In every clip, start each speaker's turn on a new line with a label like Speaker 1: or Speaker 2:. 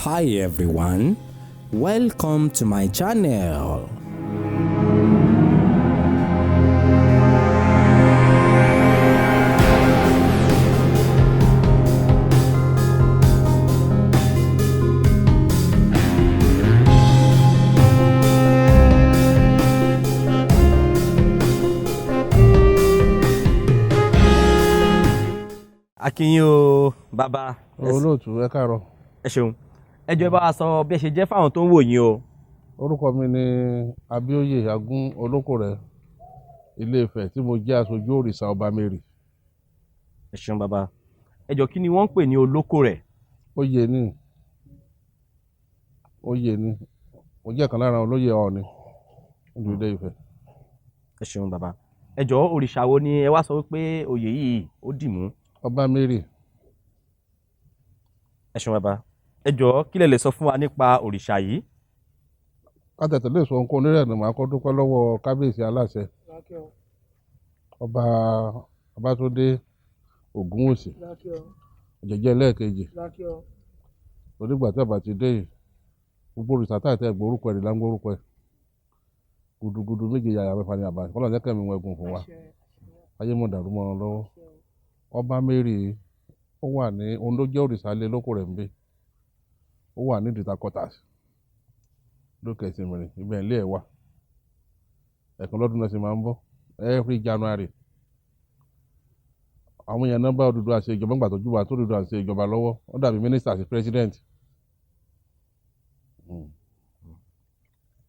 Speaker 1: Hi everyone, welcome to my channel.
Speaker 2: Akínyìn o bàbá.
Speaker 3: Olóòtú ẹ káàárọ̀.
Speaker 2: Ẹ ṣeun. Ẹ jọ̀ọ́ ẹ bá wa sọ bí ẹ ṣe jẹ́ fáwọn tó ń wò yín o.
Speaker 3: Orúkọ mi ni Abíóyè Agún Olókòrè Ilé-Ifẹ̀ tí mo jẹ́ aṣojú òrìṣà ọba Mary.
Speaker 2: Ẹ ṣeun bàbá. Ẹ jọ̀ọ́ kí ni wọ́n ń pè ní Olókòrè?
Speaker 3: Oyè ni mo jẹ́ kan lára olóyè Ọọ̀ni nílùú Ilé-Ifẹ̀.
Speaker 2: Ẹ ṣeun bàbá. Ẹ jọ̀ọ́ òrìṣà wo ni ẹ wá sọ wípé oyè yìí ó dì mú?
Speaker 3: Ọba Mary.
Speaker 2: Ẹ ṣeun bàbá. Ẹ jọ̀ọ́ kí lẹ lè sọ fún wa nípa òrìṣà yìí?
Speaker 3: Kátẹ̀tẹ̀ lè sọ nǹkan onírẹ̀ ni màá kọ́ dúpẹ́ lọ́wọ́ kábíyèsí aláṣẹ ọba Babátúndé Ògúnwùsì Ọ̀jẹ̀jẹ̀ ẹlẹ́ẹ̀kejì. Onígbà tí ọba ti dé yìí gbogbo òrìṣà táà tẹ́ gbórúkọ ẹ̀ nílá ń gbórúkọ ẹ̀ gudugudu méje yàyà mẹ́fà ní àbá kọ́lọ̀ jẹ́ kẹ́mi wọn ẹ̀gùn fún wa ayé mọ̀ dàrú mọ́ wọn lọ́wọ́. Ọba Mary ó wà ní ohun ló jẹ́ òrìṣà ilé Olókòrè ń bí ó wà ní Ìdìta quarters lókè Ìsìnmìrìn ibẹ̀ ilé ẹ̀ wà ẹ̀kan lọ́dún náà sì máa ń bọ̀ every January. Àwọn èèyàn náà bá Odùduwà ṣe ìjọba ńgbà tó júbà tó Odùduwà ṣe ìjọba lọ́wọ́ ó dàbí mínísítà sí president.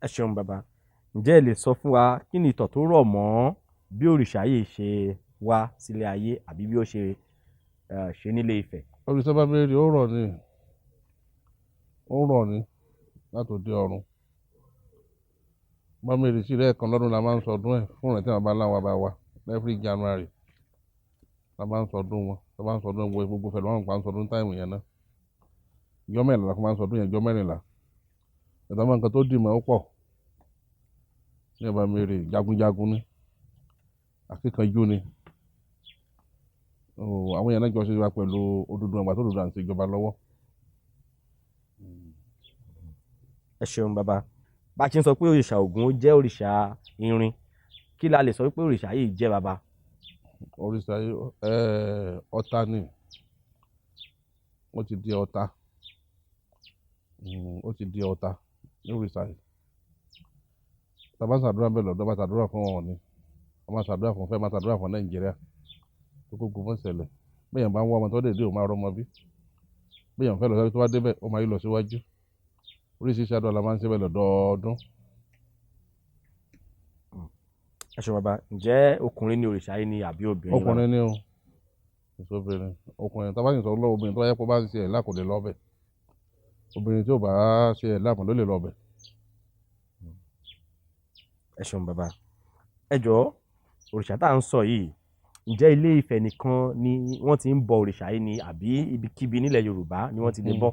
Speaker 2: Ẹ ṣeun bàbá. Ǹjẹ́ ẹ lè sọ fún wa kí ni ìtàn tó rọ̀ mọ́ bí òrìṣà yìí ṣe wá sílé ayé àbí bí ó ṣe ṣe nílé Ifẹ̀?
Speaker 3: Òrìṣà Ọba Mary ó rọ̀ ní látòdì ọ̀run. Ọba Mary sí lẹ́ẹ̀kan lọ́dún la máa ń sọdún ẹ̀ fún ìrántí àwọn babaláwa bá wa every January la máa ń sọdún wọn la máa ń sọdún ẹ̀ gbogbo fẹ̀ lọ́wọ́n pa ń sọdún táìmù yẹn náà ìjọ mẹ́rìnlá la máa ń sọdún yẹn ìjọ mẹ́rìnlá ẹ̀dá máa ń kan tó dì mọ́ ó pọ̀ ní Ọba Mary jagunjagun ní akíkanjú ni àwọn èèyàn náà jọ ṣe wá pẹ̀lú Odùduwà àgbà tó Odùduwà ń ṣe ìjọba lọ́wọ́.
Speaker 2: Ẹ ṣeun bàbá. Bá a ṣe ń sọ pé òrìṣà Ògún jẹ́ òrìṣà irin, kí la lè sọ pé òrìṣà yìí jẹ́ bàbá?
Speaker 3: Òrìṣà yìí ọ̀tá ni ó ti di ọ̀tá ní òrìṣà yìí. Tàbá ń ṣàdúrà bẹ́ẹ̀ lọ́dọ̀ bá ṣàdúrà fún wọn ni wọ́n máa ṣàdúrà fún fẹ́ máa ṣàdúrà fún Nàìjíríà tó gbogbo fún ìṣẹ̀lẹ̀ bẹ́ẹ̀ bá ń wá ọmọ tó dé ò máa rọ́mọ bí bẹ́ẹ̀ fẹ́ lọ sọ́dọ̀ tó wá débẹ̀ ó máa yí lọ síwájú oríṣiríṣi àdúrà la máa ń ṣe bẹ́ẹ̀ lọ́dọọdún.
Speaker 2: Ẹ ṣeun bàbá. Ǹjẹ́ ọkùnrin ni òrìṣà yìí ni àbí obìnrin?
Speaker 3: Ọkùnrin ni o ìṣòbìnrin ọkùnrin tó bá yìí sọ lọ́wọ́ obìnrin tó bá yẹ kó bá ń ṣe ẹ̀ lákò lè lọ́bẹ̀ obìnrin tí ò bá ṣe ẹ̀ láàmú ló lè lọ́bẹ̀.
Speaker 2: Ẹ ṣeun bàbá. Ẹ jọ̀ọ́ òrìṣà tá à ń sọ yìí ǹjẹ́ Ilé Ifẹ̀ nìkan ni wọ́n ti ń bọ òrìṣà yìí ni àbí ibikíbi nílẹ̀ Yorùbá ni wọ́n ti lè bọ?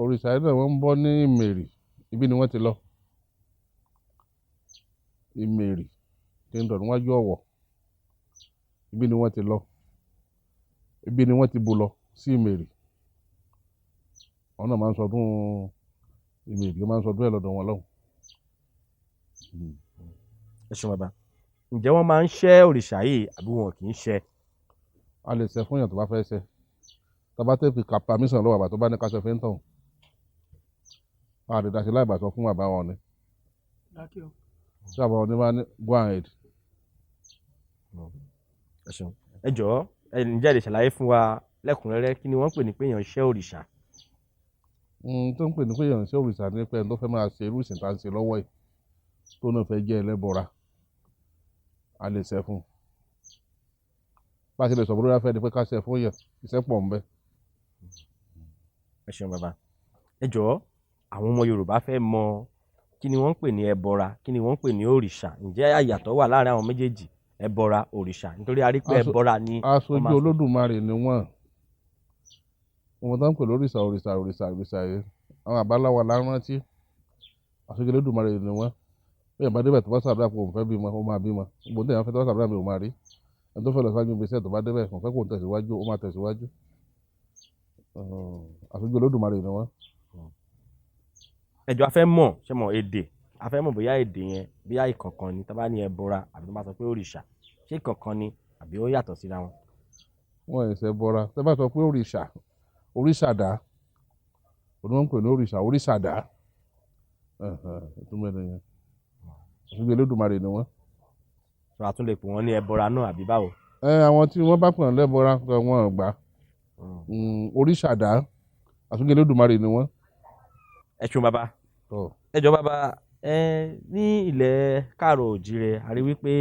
Speaker 3: Òrìṣà yìí náà wọ́n ń bọ ní Ìmèrì ibi ni wọ́n ti lọ Ìmèrì kingdom níwájú Ọ̀wọ̀ ibi ni wọ́n ti lọ ibi ni wọ́n ti bu lọ sí Ìmèrì àwọn náà máa ń sọdún Ìmèrì máa ń sọdún ẹ̀ lọ́dọ̀ wọn lọ́hùn.
Speaker 2: Ẹ ṣeun bàbá. Ǹjẹ́ wọ́n máa ń ṣẹ́ òrìṣà yìí àbí wọn kì í ṣẹ́?
Speaker 3: A lè ṣe fún èèyàn tó bá fẹ́ ṣe tàbá tẹ́ fi ka permission lọ́wọ́ àbá tó bá ní ká ṣe fẹ́ ń tàn á lè dáṣe láì bá sọ fún bàbá wọn ni tí bàbá wọn ní bá ní go ahead.
Speaker 2: Ẹ ṣeun. Ẹ jọ̀ọ́ ǹjẹ́ ẹ lè ṣàlàyé fún wa lẹ́kùnrẹ́rẹ́ kí ni wọ́n ń pè ní pé èèyàn ṣẹ́ òrìṣà?
Speaker 3: Tó ń pè ní pé èèyàn ṣẹ́ òrìṣà ní pé ẹni tó fẹ́ máa ṣe irú ìsìn tá ń ṣe lọ́wọ́ yìí tó náà fẹ́ jẹ́ ẹlẹ́bọra a lè ṣe fún un bá a ṣe lè sọ bóyá fẹ́ ni pé ká ṣe fún yẹn iṣẹ́ pọ̀ ń bẹ.
Speaker 2: Ẹ ṣeun bàbá. Ẹ jọ̀ọ́ àwọn ọmọ Yorùbá fẹ́ mọ kí ni wọ́n ń pè ní ẹbọra kí ni wọ́n ń pè ní òrìṣà ǹjẹ́ àyàtọ̀ wà láàrin àwọn méjèèjì ẹbọra òrìṣà nítorí a rí pé ẹbọra ni.
Speaker 3: Aṣojú Olódùmarè ni wọ́n tó ń pè lórìṣà òrìṣà yìí àwọn àbáláwa lárántí aṣojú Olódùmarè ni wọ́n bẹ́ẹ̀ bá débẹ̀ tó bá ṣàdúrà pé òun fẹ́ bímọ ó máa bímọ gbogbo ní àwọn fẹ́ tó bá ṣàdúrà pé òun máa rí ẹni tó fẹ́ lọ síwájú ibi iṣẹ́ tó bá débẹ̀ òun fẹ́ kó tẹ̀síwájú ó máa tẹ̀síwájú àṣojú Olódùmarè ni wọ́n.
Speaker 2: ẹjọ́ a fẹ́ mọ̀ ṣe mọ̀ èdè a fẹ́ mọ̀ bóyá èdè yẹn bóyá ìkọ̀kan ni tó bá ní ẹbọra àbí tó bá sọ pé òrìṣà ṣé ìkọ̀kan ni àbí ó yàtọ̀ síra wọn.
Speaker 3: Wọ́n ẹ̀sẹ̀ bọra tẹ́ bá sọ pé òrìṣàdá òun wọ́n ń pè ní òrìṣàdá ìtumọ̀ ẹ̀ nìyẹn àṣojú Olódùmarè ni wọ́n.
Speaker 2: sọ a tún lè pè wọ́n ní ẹbọra náà àbí báwo.
Speaker 3: Àwọn tí wọ́n bá pè wọ́n lẹ́bọra wọn gbà òrìṣàdá àṣojú Olódùmarè ni wọ́n.
Speaker 2: ẹ ṣeun bàbá ẹ jọ bàbá ní ilẹ̀ káàrọ̀ òjíire a rí wípé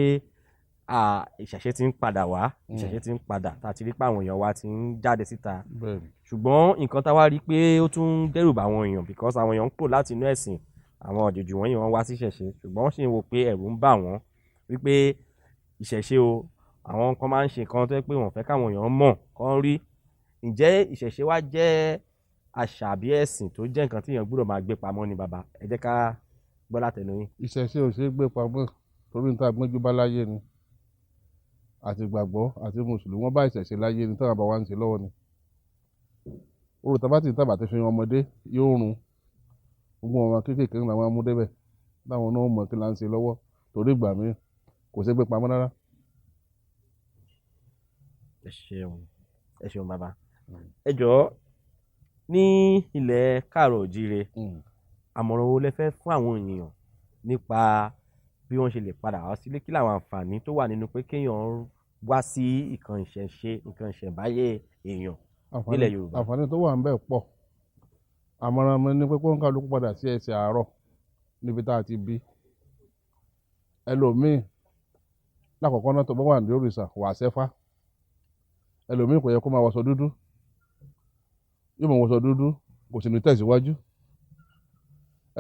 Speaker 2: ìṣẹ̀ṣe ti ń padà wá ìṣẹ̀ṣe ti ń padà tá a ti rí pé àwọn èèyàn wa ti ń jáde síta ṣùgbọ́n nǹkan tá a wá rí pé ó tún ń dẹ́rù bá àwọn èèyàn because àwọn èèyàn ń kúrò láti inú ẹ̀sìn àwọn àjòjì wọ̀nyí wọ́n wá sí ìṣẹ̀ṣe ṣùgbọ́n wọ́n sì ń wo pé ẹ̀rù ń bà wọ́n wípé ìṣẹ̀ṣe o àwọn kan máa ń ṣe nǹkan tó yẹ pé wọ́n fẹ́ káwọn èèyàn mọ̀ kán rí ǹjẹ́ ìṣẹ̀ṣe wa jẹ́ àṣà àbí ẹ̀sìn tó jẹ́ nǹkan tí èèyàn gbọ́dọ̀ máa gbé pamọ́ ni bàbá ẹ jẹ́ ká gbọ́ látẹnu yín.
Speaker 3: Ìṣẹ̀ṣe ò ṣeé gbé pamọ́ torí níta gbọ́njú bá láyé ni àti gbàgbọ́ àti mùsùlùmí wọ́n bá ìṣẹ̀ṣe láyé ni táwọn bá wá ń ṣe lọ́wọ́ ni. orò tàbá tí tàbá ti fi ọmọdé yóò run gbogbo ọmọ kéékèèké ńlá wọn mú débẹ̀ láwọn náà mọ̀ kí là ń ṣe lọ́wọ́ torí ìgbà mi kò ṣeé gbé pamọ́ rárá.
Speaker 2: ẹ ṣeun bàbá ẹ jọ̀ọ́ ní ilẹ̀ káàrọ̀ òjíire àmọ̀ràn wo lẹ fẹ́ fún àwọn ènìyàn nípa bí wọ́n ṣe lè padà wá sílé kí làwọn àǹfààní tó wà nínú pé kéèyàn wá sí nǹkan ìṣẹ̀ṣe nǹkan ìṣẹ̀ǹbáyé èèyàn nílẹ̀ Yorùbá.
Speaker 3: àǹfààní tó wà ń bẹ̀ pọ̀ àmọ̀ràn mi ni pé kó ń kálukú padà sí ẹsẹ̀ àárọ̀ níbi tá a ti bí ẹlòmíì lákọ̀ọ́kọ́ náà tó bá wà ní òrìṣà wà sẹ́fá ẹlòmíì kò yẹ kó máa wọṣọ dúdú yóò máa wọṣọ dúdú kò sì ní tẹ̀síwájú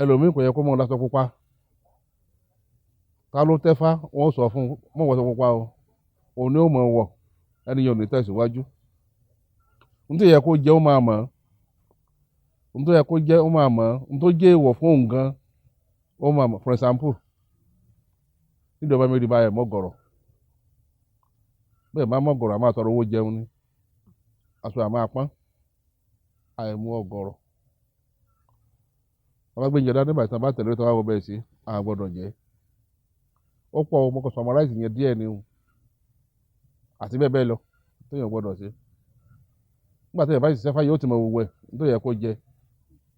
Speaker 3: ẹlòmíì kò yẹ kó máa láṣọ pupa ta ló tẹ́fá wọ́n sọ fún mọ́ wọṣọ pupa o òun ni ó mọ̀ wọ̀ ẹni yóò ní tẹ̀síwájú nítorí yẹ kó jẹ́ ó máa mọ̀ nítorí yẹ kó jẹ́ ó máa mọ̀ nítorí jẹ́ èèwọ̀ fún òun gan ó máa mọ̀ for example nídìí ọba mi rí báyìí mọ́gọ̀rọ̀ bẹ́ẹ̀ má mọ́gọ̀rọ̀ a máa tọrọ owó jẹun ni aṣọ àmọ́ apọ́n àìmú ọgọ̀rọ̀ bàbá gbé ìjọba nígbà tí wọ́n bá tẹ̀lé tó wá wọ bẹ́ẹ̀ sí àwọn gbọ́dọ̀ jẹ́ ó pọ̀ ọmọ kan summarize yẹn díẹ̀ ni o àti bẹ́ẹ̀ bẹ́ẹ̀ lọ téèyàn gbọ́dọ̀ ṣe nígbà téèyàn bá ṣiṣẹ́ fáyé ó ti mọ gbogbo ẹ̀ nítorí yẹ kó jẹ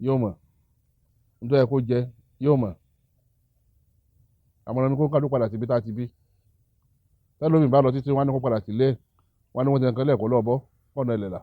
Speaker 3: yóò mọ̀ nítorí yẹ kó jẹ yóò mọ̀ àmọ́ ní kó kálú padà síbi tá a ti bí tẹ́lómi bá lọ títí wọ́n á ní kó padà sílé wọ́n á ní wọ́n ti nǹkan lẹ́ẹ̀kọ́ lọ́ọ̀bọ́ ọ̀nà ìlẹ̀là